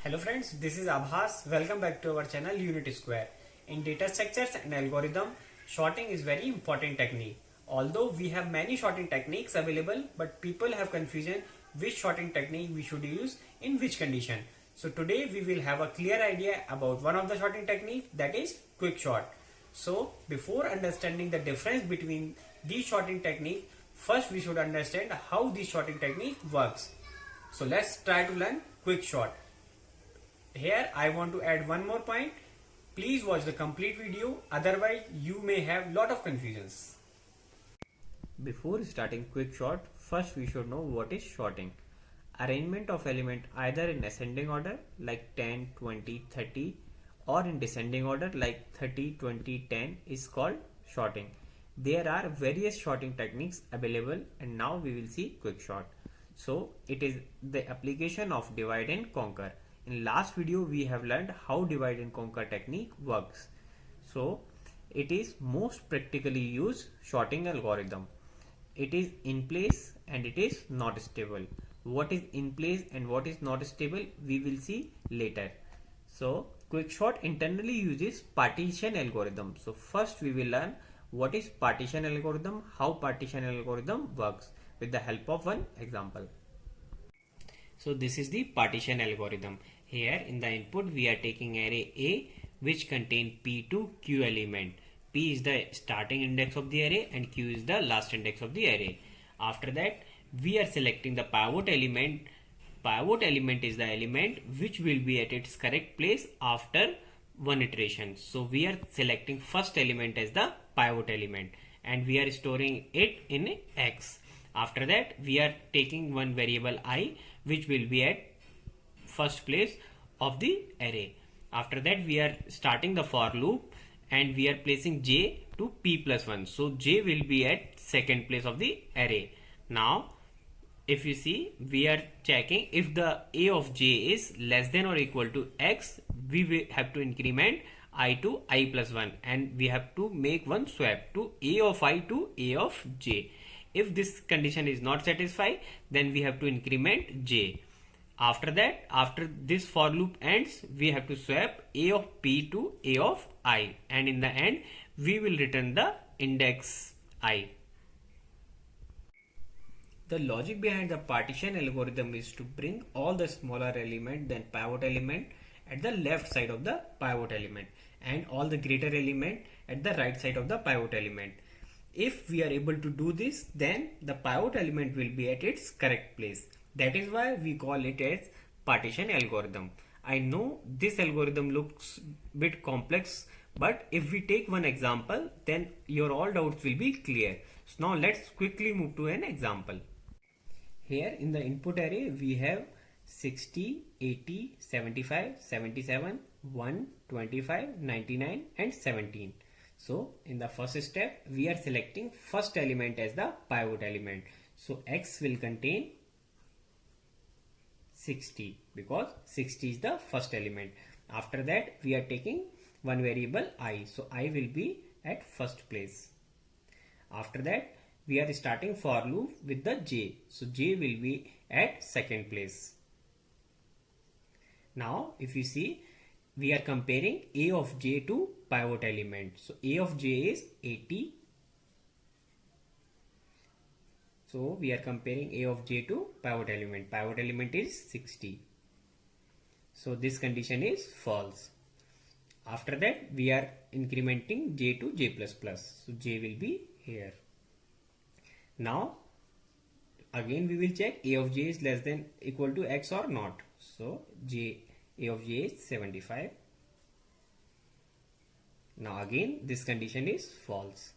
Hello friends, this is Abhas. Welcome back to our channel Unit Square. In data structures and algorithm, sorting is very important technique. Although we have many sorting techniques available, but people have confusion which sorting technique we should use in which condition. So today we will have a clear idea about one of the sorting technique, that is quick sort. So before understanding the difference between these sorting technique, first we should understand how this sorting technique works. So let's try to learn quick sort. Here I want to add one more point. Please watch the complete video, otherwise you may have lot of confusions. Before starting quick sort, first we should know what is sorting. Arrangement of element either in ascending order like 10, 20, 30 or in descending order like 30, 20, 10 is called sorting. There are various sorting techniques available and now we will see quick sort. So it is the application of divide and conquer. In last video we have learned how divide and conquer technique works. So it is most practically used sorting algorithm. It is in place and it is not stable. What is in place and what is not stable we will see later. So quick sort internally uses partition algorithm. So first we will learn what is partition algorithm, how partition algorithm works with the help of one example. So this is the partition algorithm. Here in the input we are taking array A which contain P to Q element. P is the starting index of the array and Q is the last index of the array. After that we are selecting the pivot element. Pivot element is the element which will be at its correct place after one iteration. So we are selecting first element as the pivot element and we are storing it in X. After that we are taking one variable I which will be at first place of the array. After that we are starting the for loop and we are placing j to p plus 1. So j will be at second place of the array. Now if you see, we are checking if the a of j is less than or equal to x, we will have to increment I to I plus 1 and we have to make one swap to a of I to a of j. If this condition is not satisfied, then we have to increment j. After that, after this for loop ends, we have to swap a of p to a of I and in the end we will return the index I. The logic behind the partition algorithm is to bring all the smaller element than pivot element at the left side of the pivot element and all the greater element at the right side of the pivot element. If we are able to do this, then the pivot element will be at its correct place. That is why we call it as partition algorithm. I know this algorithm looks bit complex, but if we take one example, then your all doubts will be clear. So now let's quickly move to an example. Here in the input array we have 60, 80, 75, 77, 1, 25, 99 and 17. So in the first step we are selecting first element as the pivot element. So X will contain 60 because 60 is the first element. After that we are taking one variable I. So I will be at first place. After that we are starting for loop with the j. So j will be at second place. Now if you see, we are comparing a of j to pivot element. So a of j is 80. So we are comparing a of j to pivot element. Pivot element is 60. So this condition is false. After that we are incrementing j to j plus plus. So j will be here. Now again we will check a of j is less than equal to x or not. So a of j is 75. Now again this condition is false.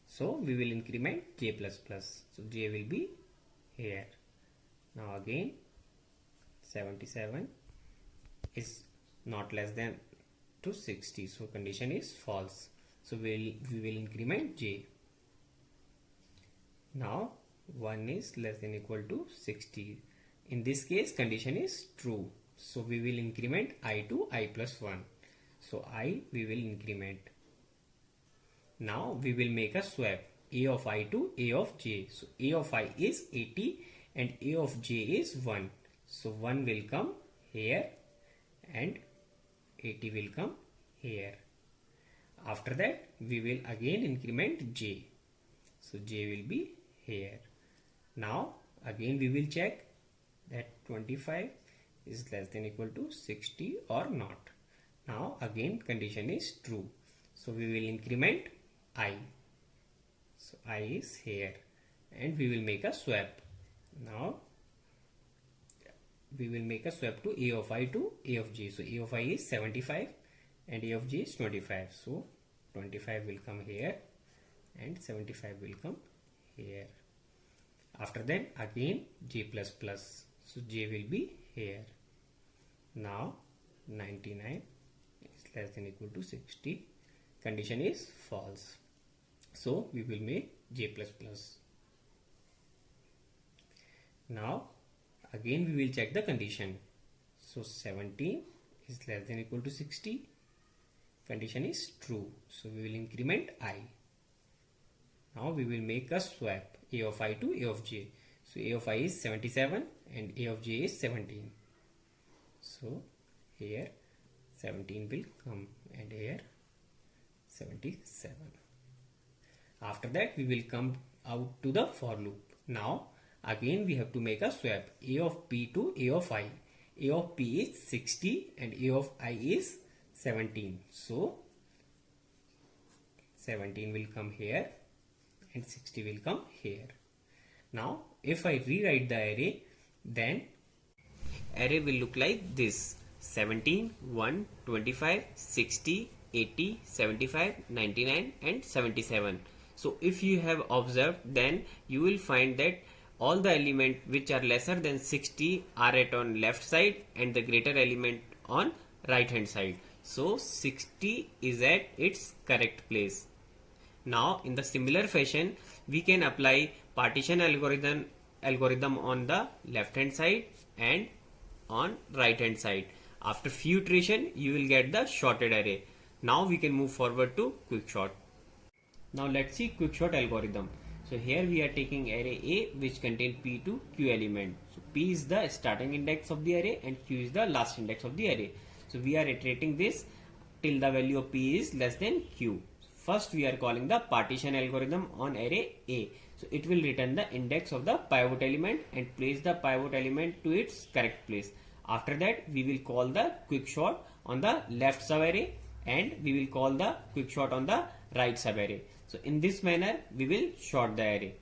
So we will increment j plus plus. So j will be here. Now again 77 is not less than to 60. So condition is false. So we will increment j. Now 1 is less than equal to 60. In this case condition is true. So we will increment I to I plus 1. So I we will increment. Now we will make a swap a of I to a of j. So a of I is 80 and a of j is 1. So 1 will come here and 80 will come here. After that we will again increment j. So j will be here. Now again we will check that 25 is less than equal to 60 or not. Now again condition is true. So we will increment I. So I is here and we will make a swap. Now we will make a swap to a of I to a of j. So a of I is 75 and a of j is 25. So 25 will come here and 75 will come here. After that again j plus plus. So j will be here. Now 99 is less than equal to 60. Condition is false. So we will make j plus plus. Now again we will check the condition. So 17 is less than equal to 60. Condition is true. So we will increment I. Now we will make a swap a of I to a of j. So a of I is 77 and a of j is 17. So here 17 will come and here 77. After that we will come out to the for loop. Now again we have to make a swap a of p to a of I. A of p is 60 and a of I is 17. So 17 will come here and 60 will come here. Now if I rewrite the array, then array will look like this: 17, 1, 25, 60, 80, 75, 99 and 77. So if you have observed, then you will find that all the elements which are lesser than 60 are at on left side and the greater element on right hand side. So 60 is at its correct place. Now in the similar fashion we can apply partition algorithm on the left hand side and on right hand side. After few iteration you will get the sorted array. Now we can move forward to quicksort. Now let's see quicksort algorithm. So here we are taking array A which contains p to q element. So p is the starting index of the array and q is the last index of the array. So we are iterating this till the value of p is less than q. First we are calling the partition algorithm on array A. So it will return the index of the pivot element and place the pivot element to its correct place. After that we will call the quicksort on the left subarray and we will call the quicksort on the right subarray. So in this manner we will sort the array.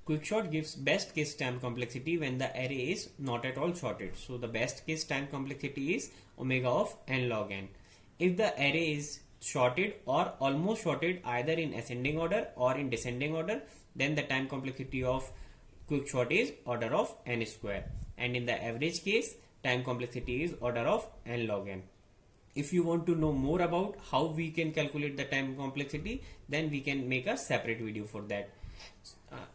Quicksort gives best case time complexity when the array is not at all sorted. So the best case time complexity is omega of n log n. If the array is sorted or almost sorted either in ascending order or in descending order, then the time complexity of quicksort is order of n square, and in the average case time complexity is order of n log n. If you want to know more about how we can calculate the time complexity, then we can make a separate video for that.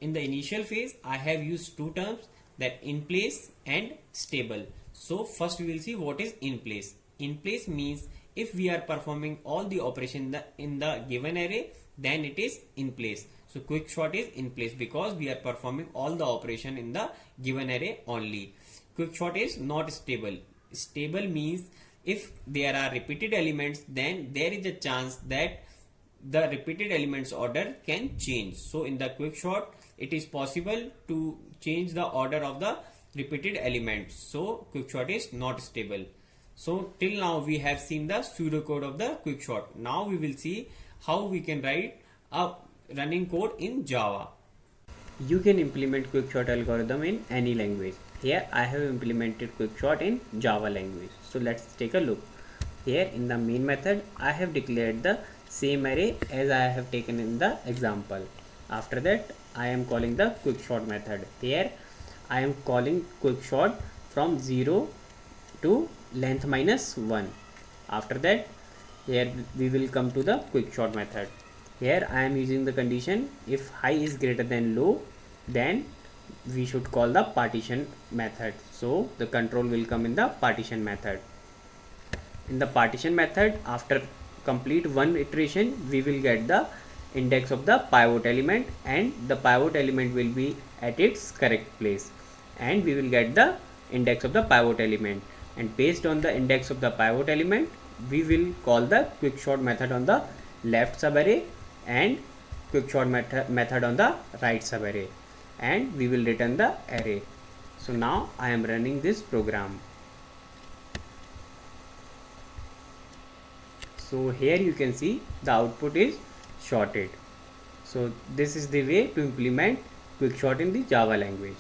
In the initial phase I have used two terms, that in place and stable. So first we will see what is in place. In place means if we are performing all the operation in the given array, then it is in place. So quicksort is in place because we are performing all the operation in the given array only. Quicksort is not stable. Stable means if there are repeated elements, then there is a chance that the repeated elements order can change. So in the quicksort it is possible to change the order of the repeated elements. So quicksort is not stable. So till now we have seen the pseudocode of the quicksort. Now we will see how we can write a running code in Java. You can implement quicksort algorithm in any language. Here I have implemented quicksort in Java language. So let's take a look. Here in the main method I have declared the same array as I have taken in the example. After that I am calling the quicksort method. Here I am calling quicksort from 0 to length minus 1. After that here we will come to the quicksort method. Here I am using the condition if high is greater than low, then we should call the partition method. So the control will come in the partition method. In the partition method, after complete one iteration we will get the index of the pivot element and the pivot element will be at its correct place, and we will get the index of the pivot element. and based on the index of the pivot element, we will call the quicksort method on the left subarray and quicksort method on the right subarray, and we will return the array. So now I am running this program. So here you can see the output is sorted. So this is the way to implement quicksort in the Java language.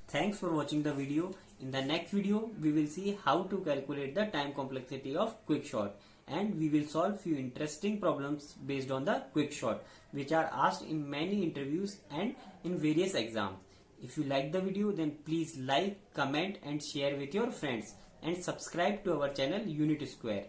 Thanks for watching the video. In the next video, we will see how to calculate the time complexity of quicksort, and we will solve few interesting problems based on the quicksort which are asked in many interviews and in various exams. If you like the video, then please like, comment and share with your friends, and subscribe to our channel Unit Square.